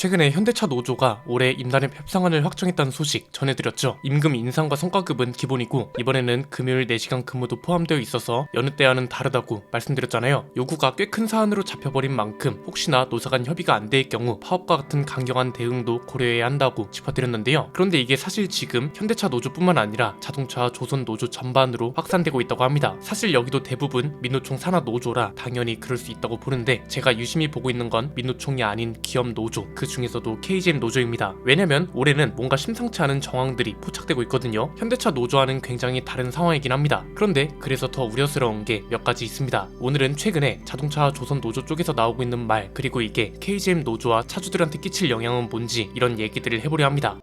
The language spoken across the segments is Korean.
최근에 현대차 노조가 올해 임단협 협상안을 확정했다는 소식 전해드렸죠. 임금 인상과 성과급은 기본이고 이번에는 금요일 4시간 근무도 포함되어 있어서 여느 때와는 다르다고 말씀드렸잖아요. 요구가 꽤 큰 사안으로 잡혀버린 만큼 혹시나 노사 간 협의가 안 될 경우 파업과 같은 강경한 대응도 고려해야 한다고 짚어드렸는데요. 그런데 이게 사실 지금 현대차 노조뿐만 아니라 자동차 조선 노조 전반으로 확산되고 있다고 합니다. 사실 여기도 대부분 민노총 산하 노조라 당연히 그럴 수 있다고 보는데, 제가 유심히 보고 있는 건 민노총이 아닌 기업 노조, 그 중에서도 KGM 노조입니다. 왜냐면 올해는 뭔가 심상치 않은 정황들이 포착되고 있거든요. 현대차 노조와는 굉장히 다른 상황이긴 합니다. 그런데 그래서 더 우려스러운 게 몇 가지 있습니다. 오늘은 최근에 자동차 조선 노조 쪽에서 나오고 있는 말, 그리고 이게 KGM 노조와 차주들한테 끼칠 영향은 뭔지 이런 얘기들을 해보려 합니다.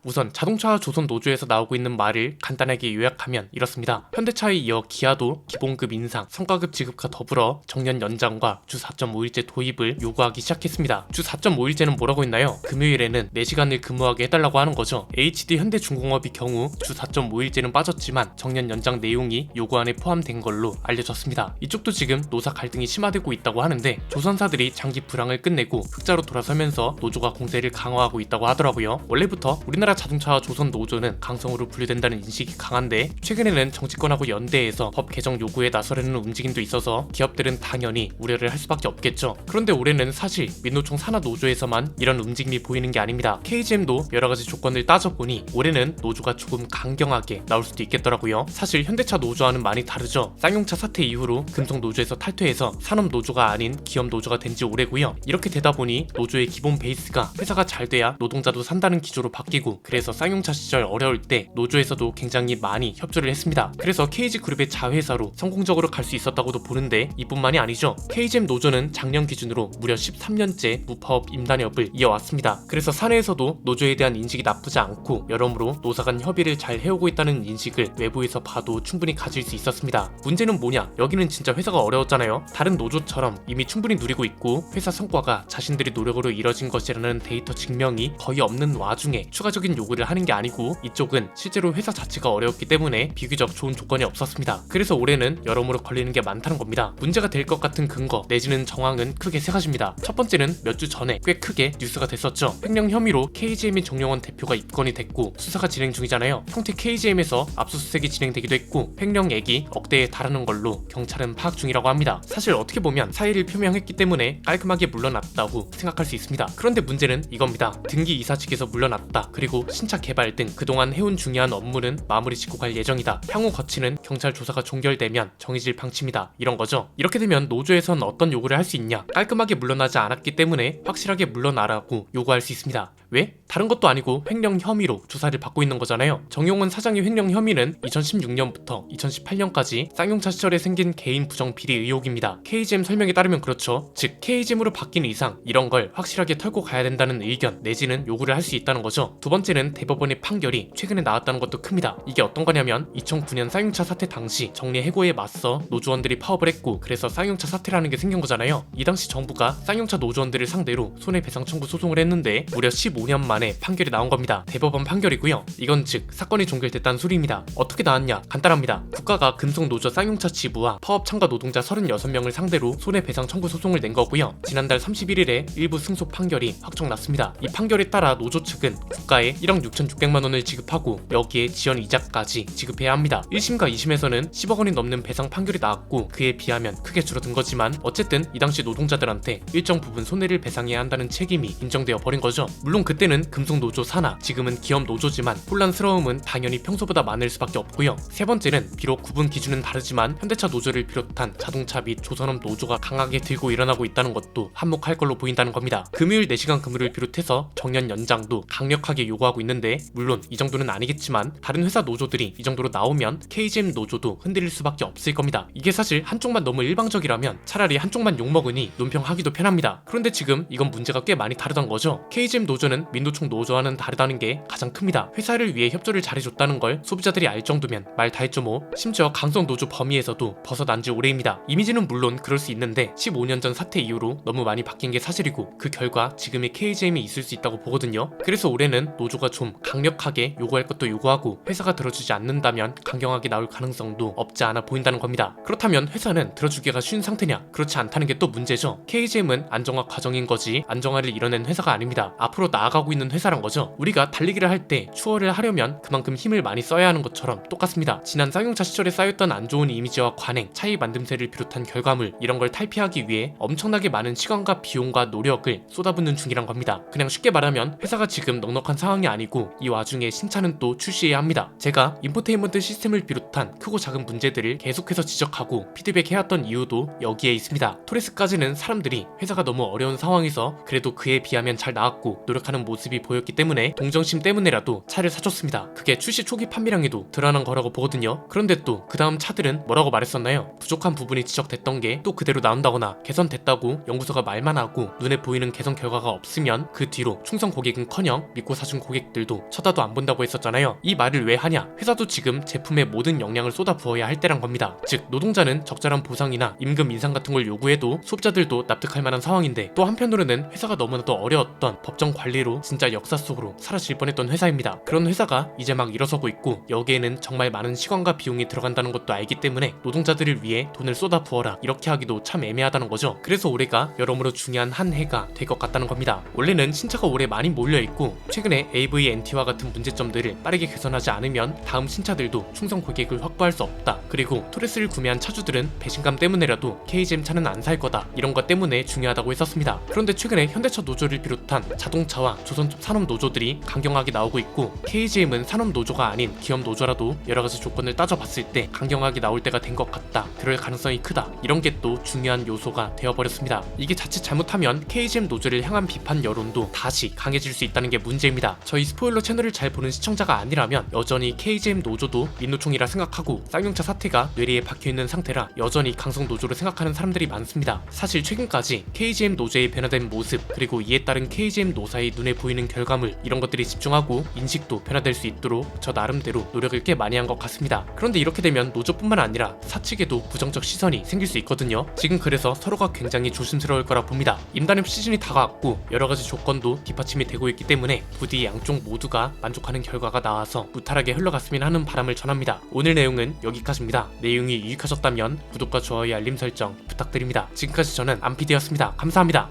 우선 자동차 조선 노조에서 나오고 있는 말을 간단하게 요약하면 이렇습니다. 현대차에 이어 기아도 기본급 인상, 성과급 지급과 더불어 정년 연장과 주 4.5일제 도입을 요구하기 시작했습니다. 주 4.5일제는 뭐라고 했나요? 금요일에는 4시간을 근무하게 해달라고 하는 거죠. HD 현대중공업의 경우 주 4.5일제는 빠졌지만 정년 연장 내용이 요구안에 포함된 걸로 알려졌습니다. 이쪽도 지금 노사 갈등이 심화되고 있다고 하는데, 조선사들이 장기 불황을 끝내고 흑자로 돌아서면서 노조가 공세를 강화하고 있다고 하더라고요. 원래부터 우리나라 자동차 조선 노조는 강성으로 분류된다는 인식이 강한데, 최근에는 정치권하고 연대해서 법 개정 요구에 나서려는 움직임도 있어서 기업들은 당연히 우려를 할 수밖에 없겠죠. 그런데 올해는 사실 민노총 산하 노조에서만 이런 움직임이 보이는 게 아닙니다. KGM도 여러가지 조건을 따져보니 올해는 노조가 조금 강경하게 나올 수도 있겠더라고요. 사실 현대차 노조와는 많이 다르죠. 쌍용차 사태 이후로 금속 노조에서 탈퇴해서 산업 노조가 아닌 기업 노조가 된 지 오래고요. 이렇게 되다 보니 노조의 기본 베이스가 회사가 잘 돼야 노동자도 산다는 기조로 바뀌고, 그래서 쌍용차 시절 어려울 때 노조에서도 굉장히 많이 협조를 했습니다. 그래서 KG그룹의 자회사로 성공적으로 갈 수 있었다고도 보는데, 이뿐만이 아니죠. KGM 노조는 작년 기준으로 무려 13년째 무파업 임단협을 이어왔습니다. 그래서 사내에서도 노조에 대한 인식이 나쁘지 않고, 여러모로 노사 간 협의를 잘 해오고 있다는 인식을 외부에서 봐도 충분히 가질 수 있었습니다. 문제는 뭐냐? 여기는 진짜 회사가 어려웠잖아요. 다른 노조처럼 이미 충분히 누리고 있고 회사 성과가 자신들의 노력으로 이뤄진 것이라는 데이터 증명이 거의 없는 와중에 추가적인 요구를 하는 게 아니고, 이쪽은 실제로 회사 자체가 어려웠기 때문에 비교적 좋은 조건이 없었습니다. 그래서 올해는 여러모로 걸리는 게 많다는 겁니다. 문제가 될 것 같은 근거 내지는 정황은 크게 세 가지입니다. 첫 번째는 몇 주 전에 꽤 크게 뉴스가 됐었죠. 횡령 혐의로 KGM의 정용원 대표가 입건이 됐고 수사가 진행 중이잖아요. 형태 KGM에서 압수수색이 진행되기도 했고 횡령액이 억대에 달하는 걸로 경찰은 파악 중이라고 합니다. 사실 어떻게 보면 사의를 표명했기 때문에 깔끔하게 물러났다고 생각할 수 있습니다. 그런데 문제는 이겁니다. 등기 이사 측에서 물러났다, 그리고 신차 개발 등 그동안 해온 중요한 업무는 마무리 짓고 갈 예정이다, 향후 거치는 경찰 조사가 종결되면 정해질 방침이다, 이런 거죠. 이렇게 되면 노조에선 어떤 요구를 할 수 있냐? 깔끔하게 물러나지 않았기 때문에 확실하게 물러나라고 요구할 수 있습니다. 왜? 다른 것도 아니고 횡령 혐의로 조사를 받고 있는 거잖아요. 정용원 사장의 횡령 혐의는 2016년부터 2018년까지 쌍용차 시절에 생긴 개인 부정 비리 의혹입니다. KGM 설명에 따르면 그렇죠. 즉 KGM으로 바뀐 이상 이런 걸 확실하게 털고 가야 된다는 의견 내지는 요구를 할 수 있다는 거죠. 두 번째는 대법원의 판결이 최근에 나왔다는 것도 큽니다. 이게 어떤 거냐면 2009년 쌍용차 사태 당시 정리 해고에 맞서 노조원들이 파업을 했고, 그래서 쌍용차 사태라는 게 생긴 거잖아요. 이 당시 정부가 쌍용차 노조원들을 상대로 손해배상 청구 소송을 했는데 무려 15년 만에 판결이 나온 겁니다. 대법원 판결이고요. 이건 즉 사건이 종결됐다는 소리입니다. 어떻게 나왔냐? 간단합니다. 국가가 금속노조 쌍용차 지부와 파업 참가 노동자 36명을 상대로 손해배상 청구 소송을 낸 거고요. 지난달 31일에 일부 승소 판결이 확정났습니다. 이 판결에 따라 노조 측은 국가에 1억 6,600만 원을 지급하고 여기에 지연 이자까지 지급해야 합니다. 1심과 2심에서는 10억 원이 넘는 배상 판결이 나왔고, 그에 비하면 크게 줄어든 거지만 어쨌든 이 당시 노동자들한테 일정 부분 손해를 배상해야 한다는 책임이 인정되어 버린 거죠. 물론 그때는 금속노조 산하, 지금은 기업 노조지만 혼란스러움은 당연히 평소보다 많을 수밖에 없고요. 세 번째는 비록 구분 기준은 다르지만 현대차 노조를 비롯한 자동차 및 조선업 노조가 강하게 들고 일어나고 있다는 것도 한몫할 걸로 보인다는 겁니다. 금요일 4시간 근무를 비롯해서 정년 연장도 강력하게 요구하고 있는데, 물론 이 정도는 아니겠지만 다른 회사 노조들이 이 정도로 나오면 KGM 노조도 흔들릴 수밖에 없을 겁니다. 이게 사실 한쪽만 너무 일방적이라면 차라리 한쪽만 욕먹으니 논평하기도 편합니다. 그런데 지금 이건 문제가 꽤 많이 다르던 거죠. KGM 노조는 민노총 노조와는 다르다는 게 가장 큽니다. 회사를 위해 협조를 잘해줬다는 걸 소비자들이 알 정도면 말 다 했죠 뭐. 심지어 강성 노조 범위에서도 벗어난 지 오래입니다. 이미지는 물론 그럴 수 있는데 15년 전 사태 이후로 너무 많이 바뀐 게 사실이고, 그 결과 지금의 KGM이 있을 수 있다고 보거든요. 그래서 올해는 노조 노조가 좀 강력하게 요구할 것도 요구하고 회사가 들어주지 않는다면 강경하게 나올 가능성도 없지 않아 보인다는 겁니다. 그렇다면 회사는 들어주기가 쉬운 상태냐? 그렇지 않다는 게 또 문제죠. KGM은 안정화 과정인 거지 안정화를 이뤄낸 회사가 아닙니다. 앞으로 나아가고 있는 회사란 거죠. 우리가 달리기를 할 때 추월을 하려면 그만큼 힘을 많이 써야 하는 것처럼 똑같습니다. 지난 쌍용차 시절에 쌓였던 안 좋은 이미지와 관행, 차이 만듦새를 비롯한 결과물 이런 걸 탈피하기 위해 엄청나게 많은 시간과 비용과 노력을 쏟아붓는 중이란 겁니다. 그냥 쉽게 말하면 회사가 지금 넉넉한 상황이 아니고 이 와중에 신차는 또 출시해야 합니다. 제가 인포테인먼트 시스템을 비롯한 크고 작은 문제들을 계속해서 지적하고 피드백해왔던 이유도 여기에 있습니다. 토레스까지는 사람들이 회사가 너무 어려운 상황에서 그래도 그에 비하면 잘 나왔고 노력하는 모습이 보였기 때문에 동정심 때문에라도 차를 사줬습니다. 그게 출시 초기 판매량에도 드러난 거라고 보거든요. 그런데 또 그 다음 차들은 뭐라고 말했었나요? 부족한 부분이 지적됐던 게 또 그대로 나온다거나 개선됐다고 연구소가 말만 하고 눈에 보이는 개선 결과가 없으면 그 뒤로 충성 고객은커녕 믿고 사준 고객들도 쳐다도 안 본다고 했었잖아요. 이 말을 왜 하냐? 회사도 지금 제품에 모든 역량을 쏟아부어야 할 때란 겁니다. 즉 노동자는 적절한 보상이나 임금 인상 같은 걸 요구해도 소비자들도 납득할 만한 상황인데 또 한편으로는 회사가 너무나도 어려웠던 법정 관리로 진짜 역사 속으로 사라질 뻔했던 회사입니다. 그런 회사가 이제 막 일어서고 있고 여기에는 정말 많은 시간과 비용이 들어간다는 것도 알기 때문에 노동자들을 위해 돈을 쏟아부어라 이렇게 하기도 참 애매하다는 거죠. 그래서 올해가 여러모로 중요한 한 해가 될 것 같다는 겁니다. 원래는 신차가 올해 많이 몰려있고 최근에 AVNT와 같은 문제점들을 빠르게 개선하지 않으면 다음 신차들도 충성 고객을 확보할 수 없다. 그리고 토레스를 구매한 차주들은 배신감 때문에라도 KGM 차는 안 살 거다 이런 것 때문에 중요하다고 했었습니다. 그런데 최근에 현대차 노조를 비롯한 자동차와 조선 산업 노조들이 강경하게 나오고 있고 KGM은 산업 노조가 아닌 기업 노조라도 여러가지 조건을 따져봤을 때 강경하게 나올 때가 된 것 같다. 그럴 가능성이 크다. 이런 게 또 중요한 요소가 되어버렸습니다. 이게 자칫 잘못하면 KGM 노조를 향한 비판 여론도 다시 강해질 수 있다는 게 문제입니다. 저희 스포일러 채널을 잘 보는 시청자가 아니라면 여전히 KGM 노조도 민노총이라 생각하고 쌍용차 사태가 뇌리에 박혀있는 상태라 여전히 강성 노조로 생각하는 사람들이 많습니다. 사실 최근까지 KGM 노조의 변화된 모습 그리고 이에 따른 KGM 노사의 눈에 보이는 결과물 이런 것들이 집중하고 인식도 변화될 수 있도록 저 나름대로 노력을 꽤 많이 한 것 같습니다. 그런데 이렇게 되면 노조뿐만 아니라 사측에도 부정적 시선이 생길 수 있거든요. 지금 그래서 서로가 굉장히 조심스러울 거라 봅니다. 임단협 시즌이 다가왔고 여러가지 조건도 뒷받침이 되고 있기 때문에 부디 양쪽 모두가 만족하는 결과가 나와서 무탈하게 흘러갔으면 하는 바람을 전합니다. 오늘 내용은 여기까지입니다. 내용이 유익하셨다면 구독과 좋아요 알림 설정 부탁드립니다. 지금까지 저는 안피디였습니다. 감사합니다.